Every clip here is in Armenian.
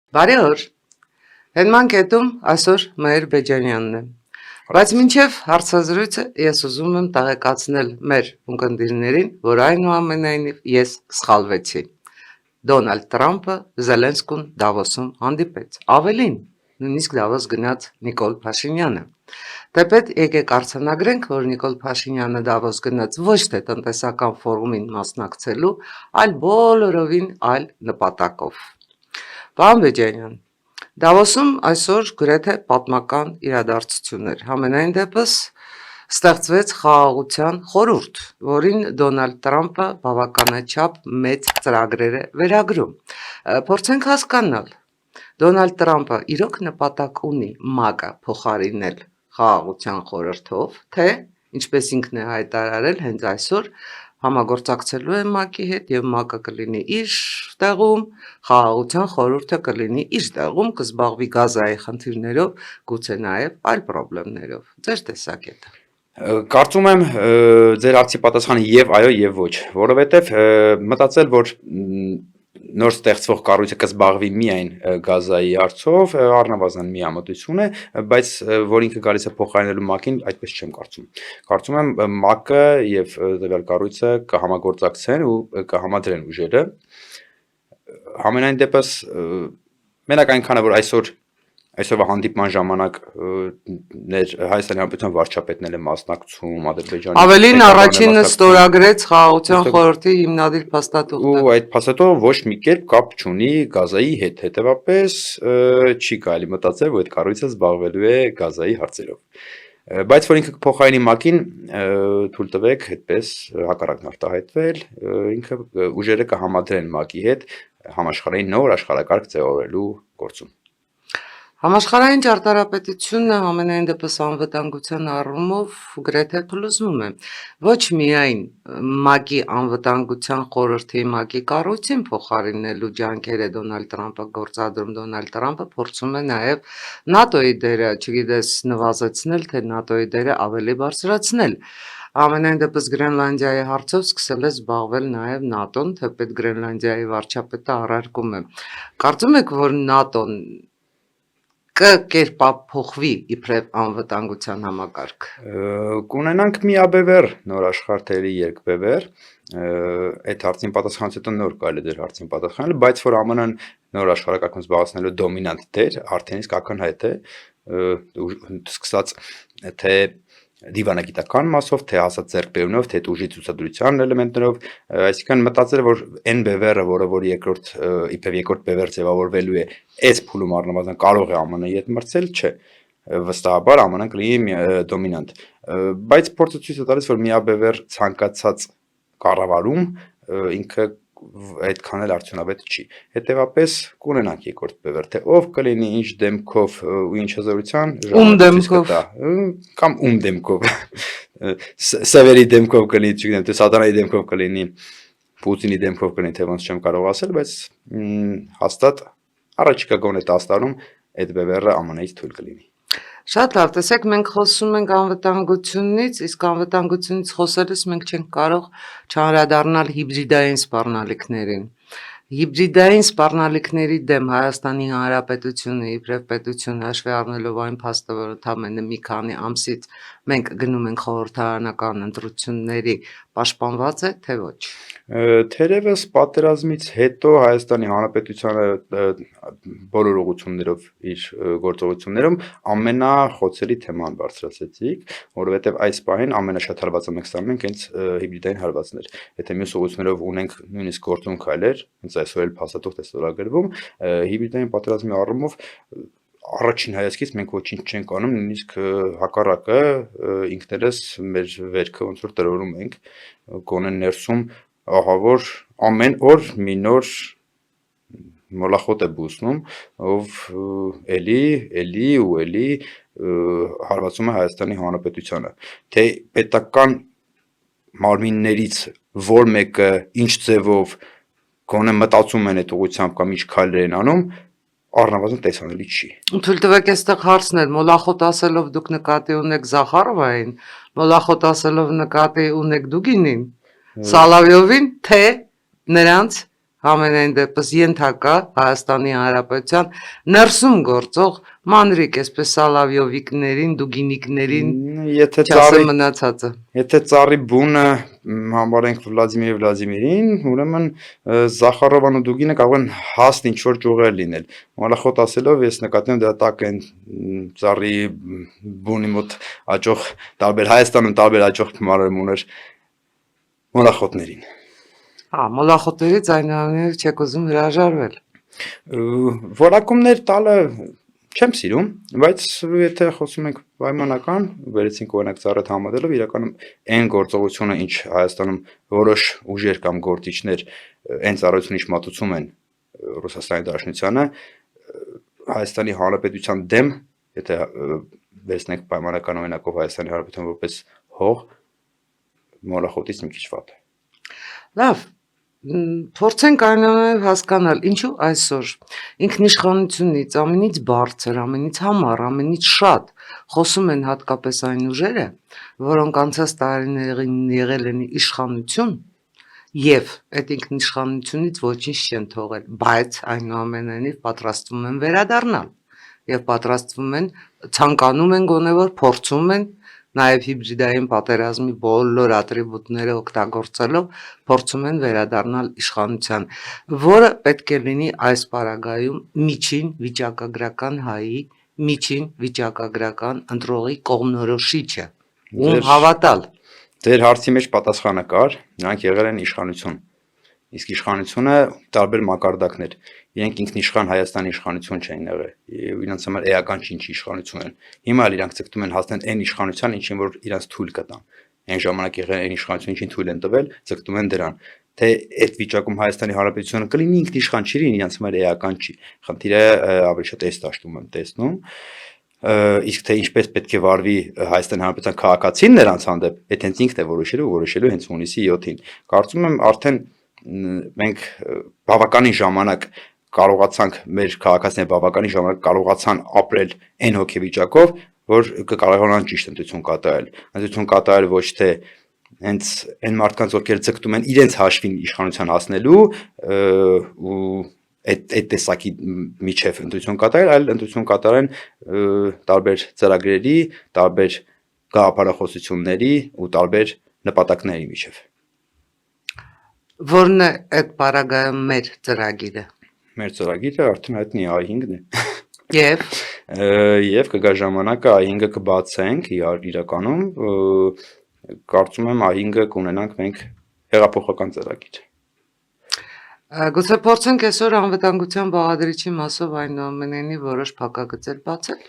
Բարի օր։ Հենման կետում այսօր Մհեր Բեջանյանն է։ Բայց մինչև հարցազրույցը ես ուզում եմ տեղեկացնել մեր ունկնդիրներին, որ այնուամենայնիվ ես սխալվեցի։ Դոնալդ Տրամպը Զելենսկուն Դավոսում հանդիպեց։ Ավելին, նույնիսկ Դավոս գնաց Նիկոլ Փաշինյանը։ Թեպետ եկեք արձանագրենք, որ Նիկոլ Փաշինյանը Դավոս գնաց ոչ թե տնտեսական ֆորումին մասնակցելու, այլ բոլորովին այլ նպատակով։ Պարոն Բեջանյան, Դավոսում այսօր գրեթե պատմական իրադարձություններ։ Համենայն դեպս ստեղծվեց խաղաղության խորհուրդ, որին Դոնալդ Տրամպը բավականաչափ մեծ ծրագրեր է վերագրում։ Փորձենք հասկանալ, Դոնալդ Տրամպը իրոք նպատակ ունի ՄԱԿ-ը փոխարինել խաղաղության խորհրդով, թե ինչպես ինքն է հայտարարել հենց այսօր համագործակցելու է ՄԱԿ-ի հետ եւ ՄԱԿ-ը կլինի իր տեղում, խաղաղության խորհուրդը կլինի իր տեղում, կզբաղվի Գազայի խնդիրներով, գուցե նաեւ այլ խնդիրներով։ Ձեր տեսակետը։ Կարծում եմ ձեր հարցի պատասխանը եւ այո եւ ոչ, որովհետեւ մտածել, որ նոր ստեղծվող կառույցը կզբաղվի միայն Գազայի հարցով, առնվազն միամտություն է, բայց որ ինքը գալիս է փոխարինելու ՄԱԿ-ին, այդպես չեմ կարծում։ Կարծում եմ ՄԱԿ-ը եւ տվյալ կառույցը կհամագործակցեն ու կհամադրեն ուժերը։ Համենայն դեպս մենակ այնքանը, որ այսօրվա հանդիպման ժամանակ Հայաստանի Հանրապետության վարչապետն է մասնակցում Ադրբեջանի։ Ավելին առաջինը ստորագրեց խաղաղության խորհրդի հիմնադիր փաստաթուղթը։ Ու այդ փաստաթուղթը ոչ մի կերպ կապ չունի Գազայի հետ, հետևաբար չի կարելի մտածել, որ այդ կառույցը զբաղվելու է Գազայի հարցերով։ Բայց որ ինքը փոխարինի ՄԱԿ-ին, թույլ տվեք այդպես հակառակն արտահայտվել, ինքը ուժերը կհամադրեն ՄԱԿ-ի հետ համաշխարհային նոր աշխարհակարգ ձևավորելու գործում։ Համաշխարհային ճարտարապետությունը ամենայն դեպս անվտանգության առումով գրեթե փլուզվում է։ Ոչ միայն ՄԱԿ-ի անվտանգության խորհրդի ՄԱԿ-ի կառույցին փոխարինելու ջանքերը Դոնալդ Տրամպը գործադրում, Դոնալդ Տրամպը փորձում է նաև ՆԱՏՕ-ի դերը, չգիտես, նվազեցնել, թե ՆԱՏՕ-ի դերը ավելի բարձրացնել։ Ամենայն դեպս Գրենլանդիայի հարցով սկսել է զբաղվել նաև ՆԱՏՕ-ն, թեպետ Գրենլանդիայի վարչապետը առարկում է։ Կարծում եք, որ ՆԱՏՕ-ն կկերպափոխվի իբրև անվտանգության համակարգ։ Կունենանք միաբևեռ նոր աշխարհերի երկբևեռ, այդ հարցին պատասխանից հետո նոր կարելի է դեր հարցին պատասխանել, բայց որ ԱՄՆ-ն նոր աշխարհակարգում զբաղեցնելու դոմինանտ դեր արդեն իսկ ակնհայտ է, սկսած թե դիվանագիտական մասով, թե հասած ձեռքբերումով, թե ուժի ցուցադրության էլեմենտներով, այսինքն մտածել որ N բևեռը, որը երկրորդ իբրև երկրորդ բևեռ ձևավորվելու է, այս փուլում առնվազն կարող է ԱՄՆ-ի հետ մրցել, չէ, վստահաբար ԱՄՆ-ն կլինի դոմինանտ, բայց փորձը ցույց է տալիս, որ միաբևեռ ցանկացած կառավարում ինքը այդքան էլ արդյունավետ չի։ Հետևաբար կունենանք երկրորդ բևեռ, թե ով կլինի, ինչ դեմքով ու ինչ հզորության, կամ դեմքով, Սևերի դեմքով կլինի, չգիտեմ, թե Սատանայի դեմքով կլինի, Պուտինի դեմքով կլինի, թե ոնց չեմ կարող ասել, բայց հաստատ առաջիկա գոնե 10 տարում այդ բևեռը ԱՄՆ-ից թույլ կլինի։ Շատ լավ, տեսեք, մենք խոսում ենք անվտանգությունից, իսկ անվտանգությունից խոսելիս մենք չենք կարող չանդրադառնալ հիբրիդային սպառնալիքներին։ Հիբրիդային սպառնալիքների դեմ Հայաստանի Հանրապետությունը իբրև պետություն հաշվի առնելով այն փաստը, որ ընդամենը մի քանի ամսից մենք գնում ենք խորհրդարանական ընտրությունների, պաշտպանված է, թե ոչ։ Թերևս պատերազմից հետո Հայաստանի Հանրապետությանը բոլոր ուղղություններով իր գործողություններում ամենախոցելի թեման բարձրացեցիք, որովհետև այս պահին ամենաշատ հարվածը մենք ստանում ենք հենց հիբրիդային հարվածներ։ Եթե մյուս ուղղություններով ունենք նույնիսկ գործում քայլեր, հենց այսօր էլ փաստաթուղթ է ստորագրվում, հիբրիդային պատերազմի առումով առաջին հայացքից մենք ոչինչ չենք անում, նույնիսկ հակառակը ինքներս մեր վերքը ոնց որ տրորում ենք, գոնե ներսում ահա որ ամեն օր մի նոր մոլախոտ է բուսնում, ով էլի հարվածում է Հայաստանի Հանրապետությանը, թե պետական մարմիններից որ մեկը ինչ ձևով գոնե մտածում են այդ ուղղությամբ կամ ինչ քայլեր են անում, առնվազն տեսանելի չի։ Թույլ տվեք այստեղ հարցնել, մոլախոտ ասելով դուք նկատի ունեք Զախարովային, մոլախոտ ասելով նկատի ունեք Դուգինին, Սալավյովին, թե նրանց Համենայն դեպս ենթակա Հայաստանի Հանրապետության ներսում գործող մանրիկ, այսպես Սալավյովիկներին, Դուգինիկներին, Եթե չասեմ մնացածը։ Եթե ծառի բունը համարենք Վլադիմիր Վլադիմիրին, ուրեմն Զախարովան ու Դուգինը կարող են հաստ ինչ-որ ճյուղեր լինել։ Մալախոտ ասելով ես նկատի եմ դրա տակ են ծառի բունի մոտ աճող տարբեր Հայաստանում տարբեր աճող մանրամուններ մոլախոտներին։ Մոլախոտներից այնուամենայնիվ չեք ուզում հրաժարվել։ Որակումներ տալը չեմ սիրում, բայց եթե խոսում ենք պայմանական, վերեցինք օրինակ ծառայ համատելով, իրականում այն գործողությունը, ինչ Հայաստանում որոշ ուժեր կամ գործիչներ այն ծառայությունը ինչ մատուցում են Ռուսաստանի Դաշնությանը, Հայաստանի Հանրապետության դեմ, եթե վերցնենք պայմանական օրինակով Հայաստանի Հանրապետության որպես հող, մոլախոտից մի քիչ վատ է։ Լավ, փորձենք այնուամենայնիվ հասկանալ, ինչու այսօր ինքնիշխանությունից, ամենից բարձր, ամենից համառ, ամենից շատ խոսում են հատկապես այն ուժերը, որոնք անցած տարիներին եղել են իշխանություն եւ այդ ինքնիշխանությունից ոչինչ չեն թողել, բայց այնուամենայնիվ պատրաստվում են վերադառնալ եւ պատրաստվում են, ցանկանում են գոնե որ փորձում են նաև հիբրիդային պատերազմի բոլոր ատրիբուտները օգտագործելով փորձում են վերադառնալ իշխանության, որը պետք է լինի այս պարագայում միջին վիճակագրական հայի, միջին վիճակագրական ընտրողի կողմնորոշիչը, ում հավատալ։ Ձեր հարցի մեջ պատասխանը կար, նրանք եղել են իշխանություն, իսկ իշխանությունը տարբեր մակարդակներ, իրենք ինքնիշխան Հայաստանի իշխանություն չեն եղել, իրենց համար էական ինչ իշխանություն են, հիմա էլ իրանք ցկտում են հասնել այն իշխանության, ինչին որ իրանք թույլ կտան, այն ժամանակ եղել այն իշխանություն, ինչին թույլ են տվել, ցկտում են դրան, թե այդ վիճակում Հայաստանի Հանրապետությունը կլինի ինքնիշխան չի լինի, իրանք համար էական չի, խնդիրը ավելի շատ էս դաշտում եմ տեսնում, իսկ թե ինչպես պետք է վարվի Հայաստանի Հանրապետության քաղաքացին նրանց հանդեպ, այդ հենց ինքն է որոշելու հենց հունիսի 7-ին։ Կարծում եմ արդեն մենք բավականին ժամանակ կարողացանք մեր քաղաքացիները բավականին ժամանակ կարողացան ապրել այն հոգեվիճակով, որ կկարողանան ճիշտ ընտրություն կատարել։ Ընտրություն կատարել ոչ թե հենց այն մարդկանց, ովքեր ցկտում են իրենց հաշվին իշխանության հասնելու ու այդ տեսակի միջև ընտրություն կատարել, այլ ընտրություն կատարեն տարբեր ծրագրերի, տարբեր գաղափարախոսությունների ու տարբեր նպատակների միջև։ Որն է այդ պարագայում մեր ծրագիրը։ Մեր ծրագիրը արդեն հայտնի A5-ն է։ Եվ կգա ժամանակը A5-ը կբացենք իրականում, կարծում եմ A5-ը կունենանք մենք հեղափոխական ծրագիր։ Գուցե փորձենք այսօր անվտանգության բաղադրիչի մասով այնուամենայնիվ որոշ փակագծեր բացել։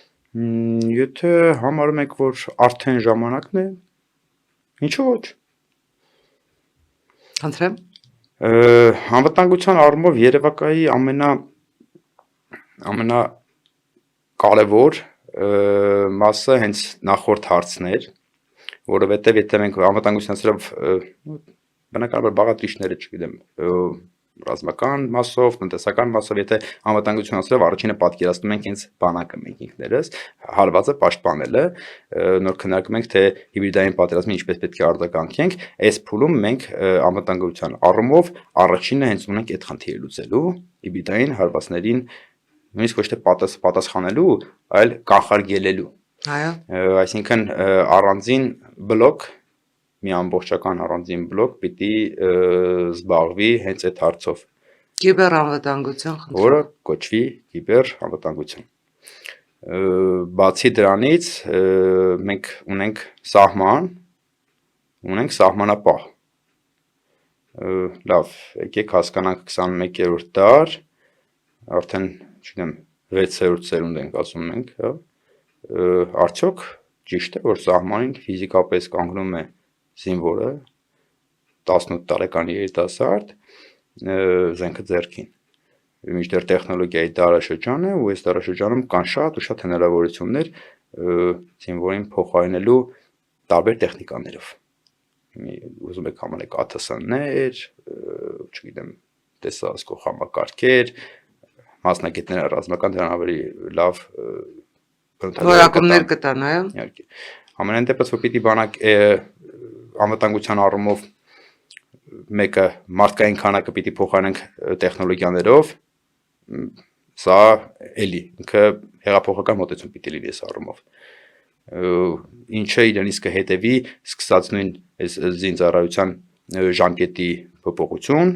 Եթե համարում եք, որ արդեն ժամանակն է, ինչու ոչ։ Խնդրեմ։ Անվտանգության առումով երևակայի ամենակարևոր մասը հենց նախորդ հարցն էր, որովհետև եթե մենք անվտանգության սրով բնականաբար բաղադրիչները, չգիտեմ, ռազմական մասով, տնտեսական մասով, եթե անվտանգություն ասելով առաջինը պատկերացնում ենք հենց բանակը մենք ինքներս, հարվածը պաշտպանելը, նոր քննարկում ենք թե հիբրիդային պատերազմին ինչպես պետք է արձագանքենք, այս փուլում մենք անվտանգության առումով առաջինը հենց ունենք այդ խնդիրը լուծելու, հիբրիդային հարվածներին նույնիսկ ոչ թե պատասխանելու, այլ կանխարգելելու։ Այո։ Այսինքն առանձին բլոկ մի ամբողջական առանձին բլոկ պիտի զբաղվի հենց այդ հարցով։ Կիբերանվտանգության խնդիր, որը կոչվի կիբերանվտանգություն։ Բացի դրանից մենք ունենք սահման, ունենք սահմանապահ։ Լավ, եկեք հասկանանք 21-րդ դար, արդեն, չգիտեմ, 6-րդ սերունդ ենք ասում մենք, հա։ Արդյոք ճիշտ է, որ սահմանին ֆիզիկապես կանգնում է զինվորը 18 տարեկան երիտասարդ զենքը ձեռքին։ Մինչդեռ տեխնոլոգիայի դարաշրջան է ու այս դարաշրջանում կան շատ ու շատ հնարավորություններ զինվորին փոխարինելու տարբեր տեխնիկաներով։ Ուզում եք համարեք ԱԹՍ-ներ, չգիտեմ, տեսահասկող համակարգեր, մասնագետները ռազմական դրան ավելի լավ որակումներ կտան, այո։ Իհարկե։ Ամենայն դեպս որ պիտի բանակ անվտանգության առումով մեկը մարդկային քանակը պիտի փոխանենք տեխնոլոգիաներով, սա էլի ինքը հեղափոխական մոտեցում պիտի լինի այս առումով։ Ինչը իրենից կհետևի սկսած նույն այս զինծառայության ժամկետի փոփոխություն,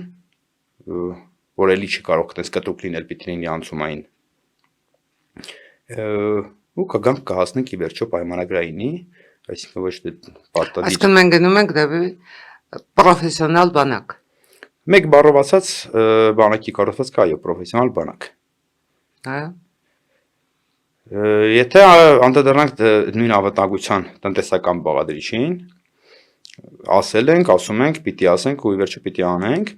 որ էլի չի կարող այդպես կտրուկ լինել, պիտի լինի անցումային։ Ու կգանք կհասնենք ի վերջո պայմանագրայինի, այսինքն ոչ թե պարտադիր։ Այսինքն մենք գնում ենք դեպի պրոֆեսիոնալ բանակ։ Մեկ բառով ասած, բանակի կառուցված կա այո պրոֆեսիոնալ բանակ։ Այո։ Եթե անդրադառնանք նույն անվտանգության տնտեսական բաղադրիչին, ասում ենք, պիտի ասենք ու ի վերջո պիտի անենք,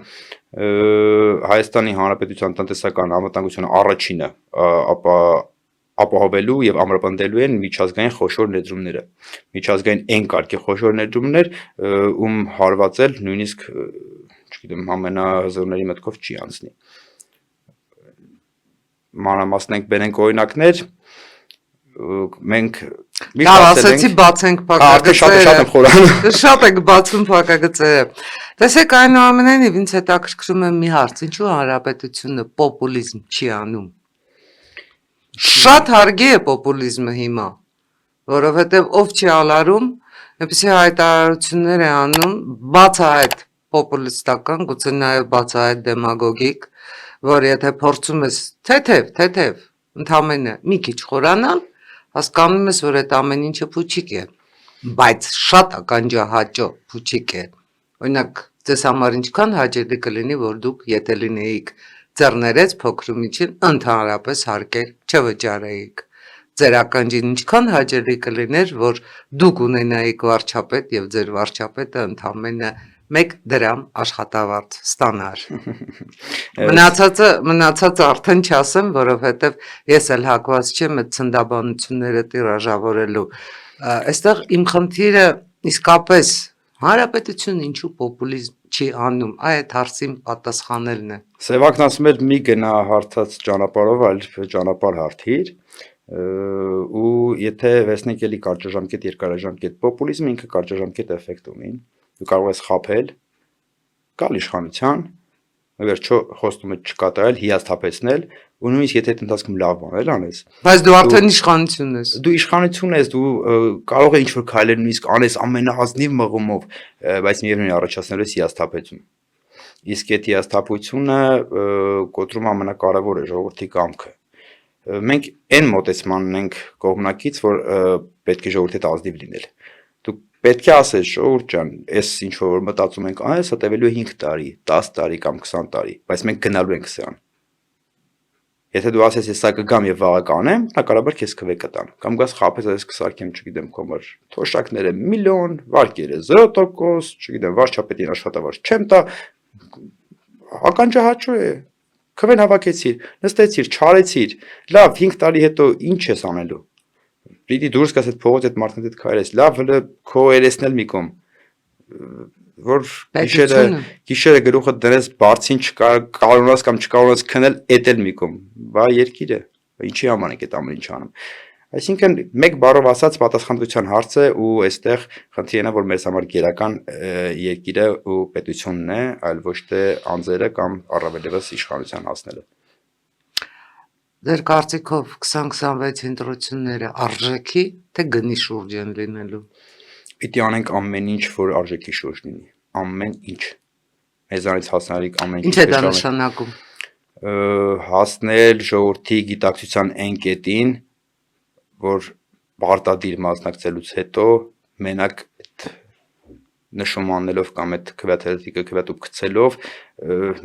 Հայաստանի Հանրապետության տնտեսական անվտանգությունը առաջինը ապահովելու եւ ամրապնդելու են միջազգային խոշոր ներդրումները։ Միջազգային այն կարգի խոշոր ներդրումներ, ում հարվածել նույնիսկ, չգիտեմ, ամենահզորների մտքով չի անցնի։ Մանրամասնենք բերենք օրինակներ, մենք Լավ, ասացի բացենք փակագծերը։ Շատ եք բացում փակագծերը։ Տեսեք, այնուամենայնիվ ինձ հետաքրքրում է մի հարց, ինչու հանրապետությունը պոպուլիզմ չի անում։ Շատ հարգի է պոպուլիզմը հիմա, որովհետև ով չի ալարում, այնպեսի հայտարարություններ է անում, բացահայտ պոպուլիստական, գուցե նաև բացահայտ դեմագոգիկ, որ եթե փորձում ես թեթև, ընդամենը մի քիչ խորանալ, հասկանում ես, որ այդ ամեն ինչը փուչիկ է, բայց շատ ականջահաճո փուչիկ է։ Օրինակ, ձեզ համար ինչքան հաճելի կլինի, որ դուք եթե լինեիք ձեռներեց փոքր ու միջին, ընդհանրապես հարկեր չվճարեիք։ Ձեր ականջին ինչքան հաճելի կլիներ, որ դուք ունենայիք վարչապետ եւ ձեր վարչապետը ընդամենը 1 դրամ աշխատավարձ ստանար։ Մնացածը արդեն չասեմ, որովհետև ես էլ հակված չեմ այդ ցնդաբանությունները տիրաժավորելու։ Այստեղ իմ խնդիրը իսկապես հանրապետությունը ինչու պոպուլիզմ չի անում, այդ հարցին պատասխանելն է։ Սևակն ասում էր մի գնա հարթած ճանապարհով, այլ ճանապարհ հարթիր, ու եթե վերցնենք էլի կարճաժամկետ, երկարաժամկետ պոպուլիզմը ինքը կարճաժամկետ էֆեկտ ունի, դու կարող ես խաբել, գալ իշխանության, վերջո խոստումը չկատարել, հիասթափեցնել, ու նույնիսկ եթե այդ ընթացքում լավ բաներ անես, բայց դու արդեն իշխանություն ես։ Դու իշխանություն ես, դու կարող ես ինչ-որ քայլեր նույնիսկ անես ամենաազնիվ մղումով, բայց միևնույն առաջացնելու ես հիասթափություն։ Իսկ այդ հիասթափությունը կոտրում ամենակարևորը ժողովրդի կամքը։ Մենք այն մոտեցմանն ենք կողմնակից, որ պետք է ժողովրդի հետ ազնիվ լինել։ Դու պետք է ասես, ժողովուրդ ջան, այս ինչ որ մտածում ենք անես, դա տևելու է 5 տարի, 10 տարի կամ 20 տարի, բայց մենք գնալու ենք սրան։ Եթե դու ասես ես սա կգամ եւ վաղը կանեմ, հնարաբար քեզ քվե կտան։ Կամ գաս խափես այս կսարքեմ, չգիտեմ, կոմար թոշակները 1 միլիոն, վարկերը 0%, չգիտեմ, վարչապետին աշխատավարձ չեմ տա, ականջահաճո է։ Քվեն հավաքեցիր, նստեցիր, չարեցիր։ Լավ, 5 տարի հետո ինչ ես անելու։ Պիտի դուրս գաս այդ փողոց այդ մարդկանց հետ քայլես։ Լավ, հələ քո երեսնել մի կողմ։ Որ գիշերը գլուխը դրես բարձին չկարողանաս կամ չկարողանաս քնել, էդ էլ մի կողմ։ Բա երկիրը, ինչի համար ենք այդ ամեն ինչ անում։ Այսինքն մեկ բառով ասած պատասխանատվության հարցը ու այստեղ խնդիրն է, որ մեզ համար գերական երկիրը ու պետությունն է, այլ ոչ թե անձերը կամ առավելևս իշխանության հասնելը։ Ձեր կարծիքով 2026 ընտրությունները արժեքի թե գնի շուրջ են լինելու։ Պիտի անենք ամեն ինչ, որ արժեքի շուրջ լինի, ամեն ինչ։ Մեզանից հասանելիք ամեն ինչ։ Ինչ է դա նշանակում։ Հասնել ժողովրդի գիտակցության այն կետին, որ պարտադիր մասնակցելուց հետո մենակ այդ նշում անելով կամ այդ քվեաթերթիկը քվեատուփ գցելով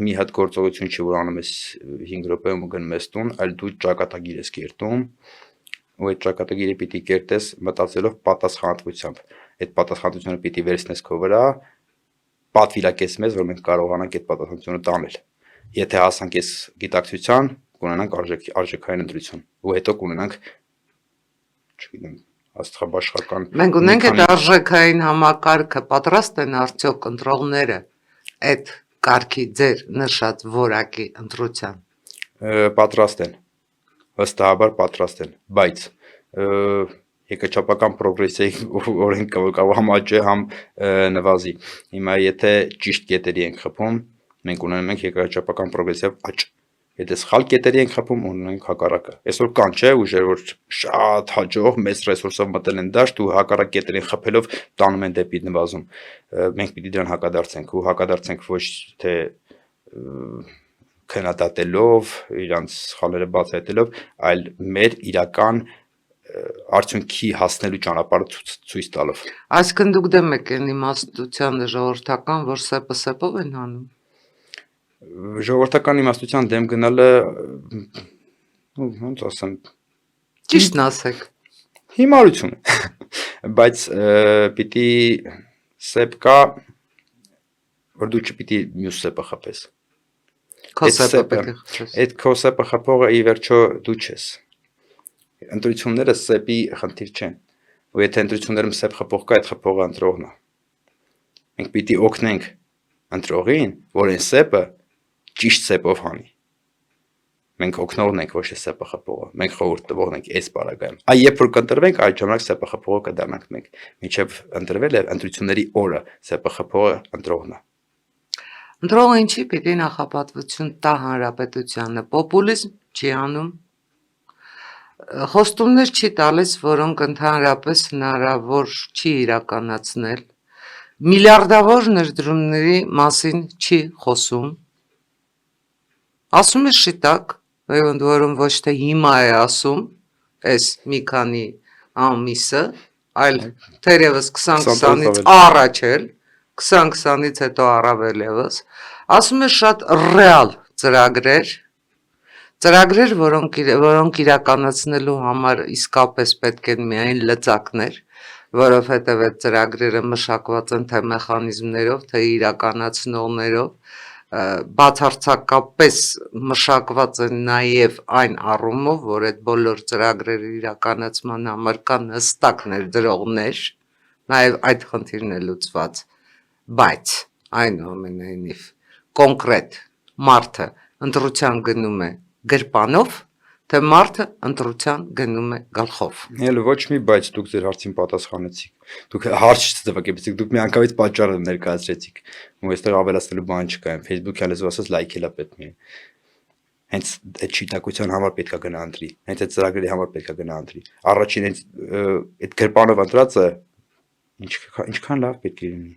մի հատ գործողություն չի, որ անում ես 5 րոպեում ու գնում ես տուն, այլ դու ճակատագիր ես կերտում ու այդ ճակատագիրը պիտի կերտես մտածելով պատասխանատվությամբ։ Այդ պատասխանատվությունը պիտի վերցնես քո վրա, պատվիրակես մեզ, որ մենք կարողանանք այդ պատասխանատվությունը տանել։ Եթե հասանք այս գիտակցության, կունենանք արժեքային ընտրություն ու հետո կունենանք, չգիտեմ, աստղաբաշխական։ Մենք ունենք այդ արժեքային համակարգը, պատրաստ են արդյոք ընտրողները այդ կարգի ձեր նշած որակի ընտրության։ Պատրաստ են, վստահաբար պատրաստ են, բայց եկեղեցական պրոգրեսիայի օրենքը որ կարող համաճե համ նվազի։ Հիմա եթե ճիշտ կետերի ենք խփում, մենք ունենում ենք եկեղեցական պրոգրեսիվ աճ։ Եթե սխալ կետերի ենք խփում, ունենք հակառակը։ Այսօր կան չէ ուժեր, որ շատ հաջող մեծ ռեսուրսով մտել են դաշտ ու հակառակ կետերին խփելով տանում են դեպի նվազում։ Մենք պիտի դրան հակադարձենք ու հակադարձենք ոչ թե քննադատելով, իրանց սխալները բացահայտելով, այլ մեր իրական արդյունքի հասնելու ճանապարհը ցույց տալով։ Այսինքն դուք դեմ եք այն իմաստության ժողովրդական, որ սեպը սեպով են անում։ Ժողովրդական իմաստության դեմ գնալը, ոնց ասեմ, Ճիշտն ասեք։ հիմարություն է, բայց պիտի սեպ կա, որ դու չպիտի մյուս սեպը խփես։ Քո սեպը պետք է խփես։ Այդ քո սեպը խփողը ի վերջո դու չես։ Ընտրությունները սեպի խնդիր չեն։ Ու եթե ընտրություններում սեպ խփող կա, այդ խփողը ընտրողն է։ Մենք պիտի օգնենք ընտրողին, որ այն սեպը ճիշտ սեպով հանի։ Մենք օգնողն ենք, ոչ թե սեպը խփողը։ Մենք խորհուրդ տվողն ենք այս բaragայում։ Այ երբ որ կընտրվենք, այդ ժամանակ սեպը խփողը կդառնանք մենք։ Մինչև ընտրվել է ընտրությունների օրը, սեպը խփողը ընտրողն է։ Ընտրողը ինչի պիտի նախապատվություն տա հանրապետությանը, պոպուլիզմ չի անում, խոստումներ չի տալիս, որոնք ընդհանրապես հնարավոր չի իրականացնել, միլիարդավոր ներդրումների մասին չի խոսում, ասում է շիտակ, ընդ որում ոչ թե հիմա է ասում, այս մի քանի ամիսը, այլ թերևս 2020-ից առաջ էլ, 2020-ից հետո առավել ևս, ասում է շատ ռեալ ծրագրեր, որոնք իրականացնելու համար իսկապես պետք են միայն լծակներ, որովհետև այդ ծրագրերը մշակված են թե մեխանիզմներով, թե իրականացնողներով, բացարձակապես մշակված են նաև այն առումով, որ այդ բոլոր ծրագրերի իրականացման համար կան հստակ ներդրողներ, նաև այդ խնդիրն է լուծված, բայց այնուամենայնիվ կոնկրետ մարդը ընտրության գնում է գրպանով, թե մարդը ընտրության գնում է գլխով։ Էլ ոչ մի բայց դուք ձեր հարցին պատասխանեցիք։ Դուք հարց չտվկեցիք, դուք միանգամից պատճառը ներկայացրեցիք։ Ու այստեղ ավելացնելու բան չկա, Facebook-յան լեզու ասած լայքելա պետք է։ Հենց այդ շիտակության համար պետքա գնա ընտրի, հենց այդ ծրագրերի համար պետքա գնա ընտրի։ Առաջին այդ գրպանով ընտրածը ինչքան լավ պետք է լինի։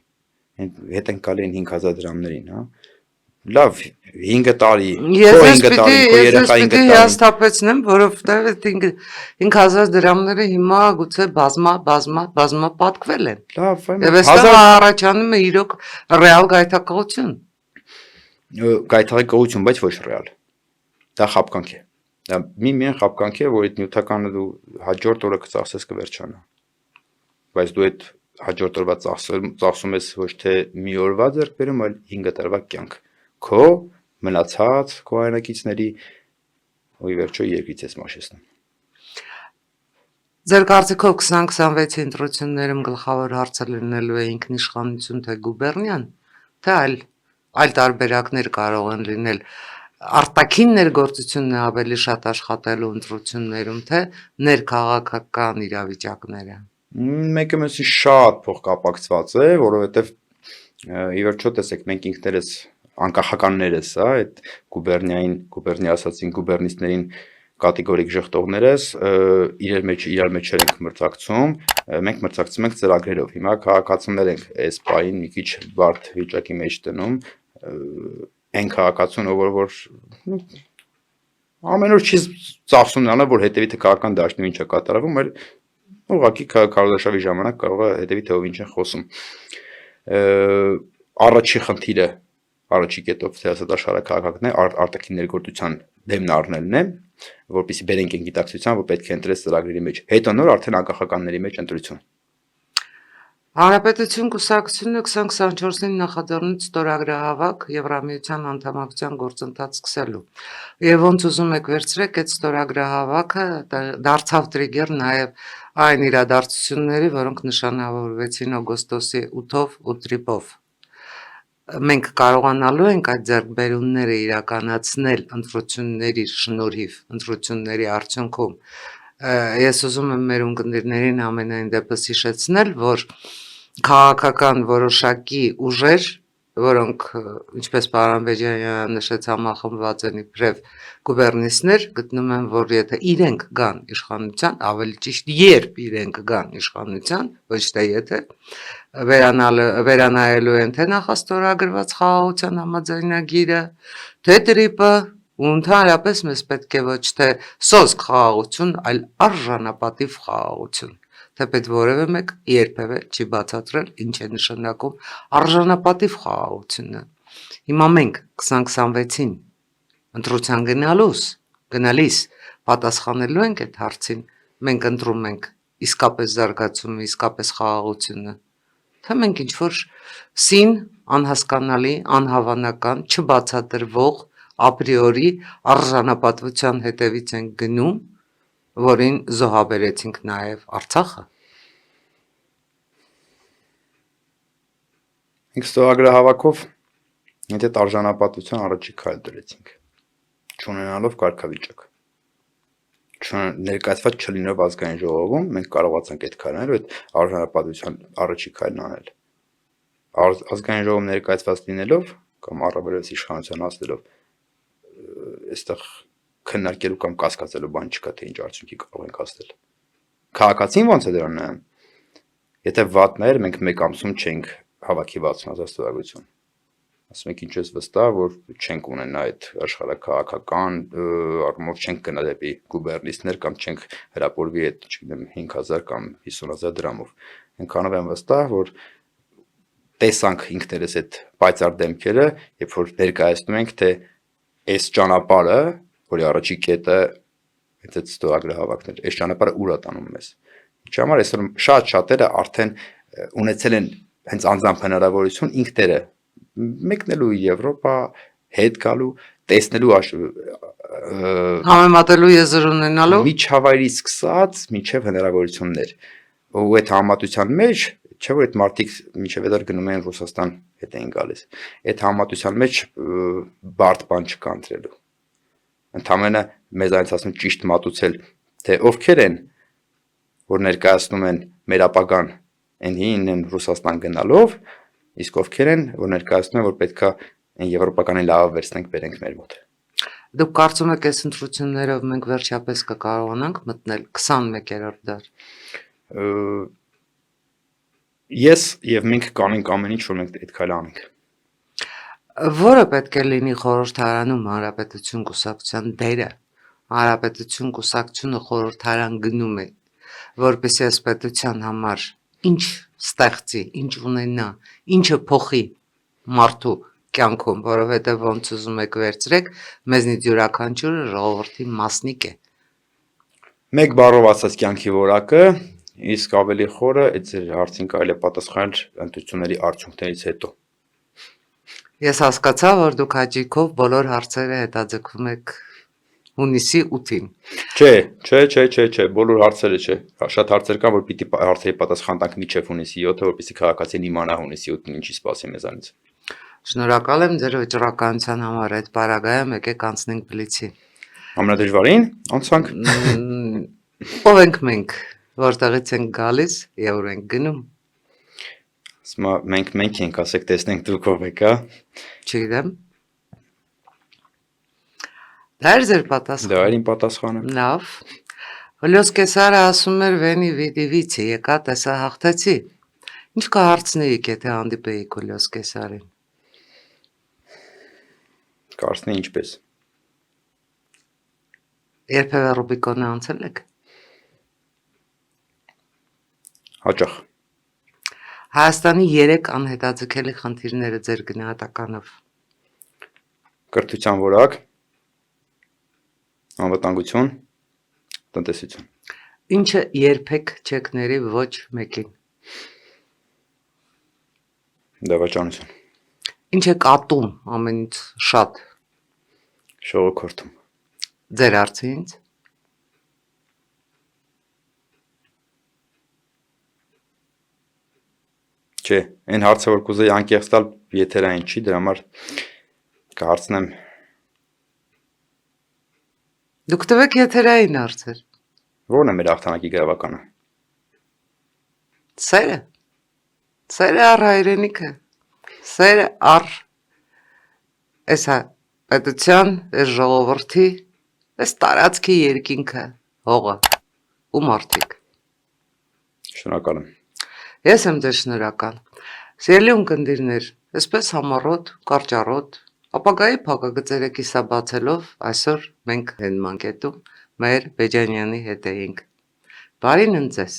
Հետ են գալի 5000 դրամներին, հա։ Լավ, 5 տարի, քո 5 տարի, քո երեխային պիտի հաստատեցնեմ, որովհետև այդ 5000 դրամները հիմա գուցե բազմա պատկվել են։ Լավ, Եվ այստեղ առաջանում է իրոք ռեալ գայթակղություն։ Գայթակղություն, բայց ոչ ռեալ։ Դա խապկանք է։ Դա միայն խապկանք է, որ այդ նյութականը դու հաջորդ օրը կծախսես կվերջանա։ Բայց դու այդ հաջորդ օրվա ծախսում ես ոչ թե մի օրվա ձեռքբերում, այլ 5 տարվա կյանք։ Քո մնացած քո հայրենակիցների ու ի վերջո երկրից ես մաշեցնում։ Ձեր կարծիքով 2026-ի ընտրություններում գլխավոր հարցը լինելու է ինքնիշխանություն թե գուբերնիան, թե այլ տարբերակներ կարող են լինել, արտաքին ներգործությունն է ավելի շատ աշխատելու ընտրություններում, թե ներքաղաքական իրավիճակները։ Մեկը մյուսի շատ փոխկապակցված է, որովհետև ի վերջո տեսեք, մենք ինքներս անկախականներս, հա, այդ գուբերնիա ասացին գուբերնիստներին կատեգորիկ ժխտողներս իրար մեջ ենք մրցակցում, մենք մրցակցում ենք ծրագրերով։ Հիմա քաղաքացիներ ենք այս պահին մի քիչ բարդ վիճակի մեջ դնում, այն քաղաքացուն, որ ամեն օր չի ծախսում նրան, որ հետևի թե քաղաքական դաշտում ինչ է կատարվում, այլ ուղղակի քարոզարշավի ժամանակ կարող է հետևի թե ով ինչ է խոսում։ Առաջի խնդիրը առաջի կետով սիասետաշխարհ քաղաքականներ արտաքին ներգործության դեմն առնելն է, որպեսզի բերենք այն գիտակցության, որ պետք է ընտրես ծրագրերի մեջ։ Հետո նոր արդեն անկախականների մեջ ընտրություն։ Հանրապետություն կուսակցությունը 2024-ին նախաձեռնեց ստորագրահավաք Եվրամիության անդամակցության գործընթաց սկսելու։ Եվ ոնց ուզում եք վերցրեք, այդ ստորագրահավաքը դարձավ տրիգեր նաև այն իրադարձությունների, որոնք նշանավորվեցին օգոստոսի 8-ով ու տրիպով։ Մենք կարողանալու ենք այդ ձեռքբերումները իրականացնել ընտրությունների շնորհիվ, ընտրությունների արդյունքում Ես ուզում եմ մեր ունկնդիրներին ամենայն դեպս հիշեցնել, որ քաղաքական որոշակի ուժեր, որոնք, ինչպես պարոն Բեջանյանը նշեց, համախմբված են իբրև գուբերնիստներ, գտնում են, որ եթե իրենք գան իշխանության, ավելի ճիշտ երբ իրենք գան իշխանության, ոչ թե եթե, վերանայելու են թե նախաստորագրված խաղաղության համաձայնագիրը, թե տրիպը, ու ընդհանրապես մեզ պետք է ոչ թե սոսկ խաղաղություն, այլ արժանապատիվ խաղաղություն, թեպետ որևէ մեկ երբևէ չի բացատրել ինչ է նշանակում արժանապատիվ խաղաղությունը։ Հիմա մենք 2026-ին ընտրության գնալիս պատասխանելու ենք այդ հարցին, մենք ընտրում ենք իսկապես զարգացումը, իսկապես խաղաղությունը, թե մենք ինչ-որ սին, անհասկանալի, անհավանական, չբացատրվող, ապրիորի արժանապատվության հետևից ենք գնում, որին զոհաբերեցինք նաև Արցախը։ Ինք ստորագրահավաքով այդ արժանապատվության առաջի քայլ դրեցինք, չունենալով կարգավիճակ, ներկայացված չլինելով ազգային ժողովում, մենք կարողացանք այդ քայլը անել, այդ արժանապատվության առաջի քայլն անել։ Ազգային ժողովում ներկայացված լինելով կամ առավելևս իշխանության հասնելով, այստեղ քննարկելու կամ կասկածելու բան չկա, թե ինչ արդյունքի կարող ենք հասնել։ Քաղաքացին ո՞նց է դրան նայում։ Եթե վատներ, մենք մեկ ամսում չենք հավաքի 60,000 ստորագրություն։ Ասում եք ինչ ես վստահ, որ չենք ունենա այդ աշխարհակաղակական առումով չենք գնա դեպի գուբերնիստներ կամ չենք հրապուրվի այդ, չգիտեմ, 5,000 կամ 50,000 դրամով։ Այնքանով եմ վստահ, որ տեսանք ինքներս այդ պայծառ դեմքերը, երբ որ ներկայացնում ենք, թե այս ճանապարհը, որի առաջի կետը այդ ստորագրահավաքներ, այս ճանապարհը ուր է տանում մեզ։ Ինչի համար այսօր շատ-շատերը արդեն ունեցել են հենց անձամբ հնարավորություն ինքները մեկնելու Եվրոպա, հետ գալու, տեսնելու համեմատելու եզր ունենալու միջավայրից սկսած մինչև հնարավորություններ։ Ու այդ համատության մեջ, չէ՞ որ այդ մարդիկ մինչև այդ գնում են Ռուսաստան հետ էին գալիս։ Այդ համատության մեջ բարդ բան չկա ընտրելու։ Ընդամենը մեզ այնց ասում ճիշտ մատուցել, թե ովքեր են, որ ներկայացնում են մեր ապագան են Ռուսաստան գնալով, իսկ ովքեր են, որ ներկայացնում են, որ պետքա այն եվրոպականին լավը վերցնենք, բերենք մեր մոտ։ Դուք կարծում եք այս ընտրություններով մենք վերջապես կկարողանանք մտնել 21-րդ դար։ Ես եւ մենք կանենք ամեն ինչ, որ մենք այդ քայլը անենք։ Որը պետք է լինի խորհրդարանում հանրապետություն կուսակցության դերը։ Հանրապետություն կուսակցությունը խորհրդարան գնում է, որպեսզի այս պետության համար ինչ ստեղծի, ինչ ունենա, ինչը փոխի մարդու կյանքում, որովհետև ոնց ուզում եք վերցրեք, մեզնից յուրաքանչյուրը ժողովրդի մասնիկ է։ Մեկ բառով ասած կյանքի որակը, իսկ ավելի խորը այդ հարցին կարելի է պատասխանել ընտրությունների արդյունքներից հետո։ Ես հասկացա, որ դուք հաճիկով բոլոր հարցերը հետաձգում եք հունիսի 8-ին։ Չէ, բոլոր հարցերը չէ։ Շատ հարցեր կան, որ պիտի հարցերի պատասխան տանք մինչև հունիսի 7-ը, որպեսզի քաղաքացին իմանա հունիսի 8-ին ինչի սպասի մեզանից։ Շնորհակալ եմ ձեր վճռականության համար, այդ պարագայում եկեք անցնենք բլիցի։ Ամենադժվարին անցանք։ Ով ենք մենք, որտեղից ենք գալիս եւ ուր ենք գնում։ Ասում մենք ենք, ասեք տեսնենք դուք ով եք, հա։ Չգիտեմ։ Դա էր ձեր պատասխանը։ Դա էր իմ պատասխանը։ Լավ։ Հոլյոս Կեսարը ասում էր վենի վիդիվիցի, եկա տեսա հաղթեցի։ Ինչ կհարցնեիք, եթե հանդիպեիք Հոլյոս Կեսարին։ Կարծնի ինչպես։ Երբևէ Ռուբիկոնը անցել եք։ Հաճախ։ Հայաստանի 3 անհետաձգելի խնդիրները ձեր գնահատականով։ Կրթության որակ, անվտանգություն, տնտեսություն։ Ինչը երբեք չեք ների ոչ մեկին։ Դավաճանություն։ Ինչ եք ատում ամենից շատ։ Շողոքորթում։ Ձեր հարցը ինձ։ Չէ, այն հարցը, որ կուզեի անկեղծ տալ, եթերային չի, դրա համար կհարցնեմ։ Դուք տվեք եթերային հարցեր։ Ո՞րն է մեր հաղթանակի գրավականը։ Սերը։ Սերը առ հայրենիքը։ Սերը առ էսա պետության, այս ժողովրդի, այս տարածքի երկինքը, հողը ու մարդիկ։ Շնորհակալ եմ։ Ես եմ ձեզ շնորհակալ։ Սիրելի ունկնդիրներ, այսպես համառոտ, կարճառոտ, ապագայի փակագծերը կիսաբացելով այսօր մենք հենման կետում մեր Բեջանյանի հետ էինք։ Բարին ընձեզ։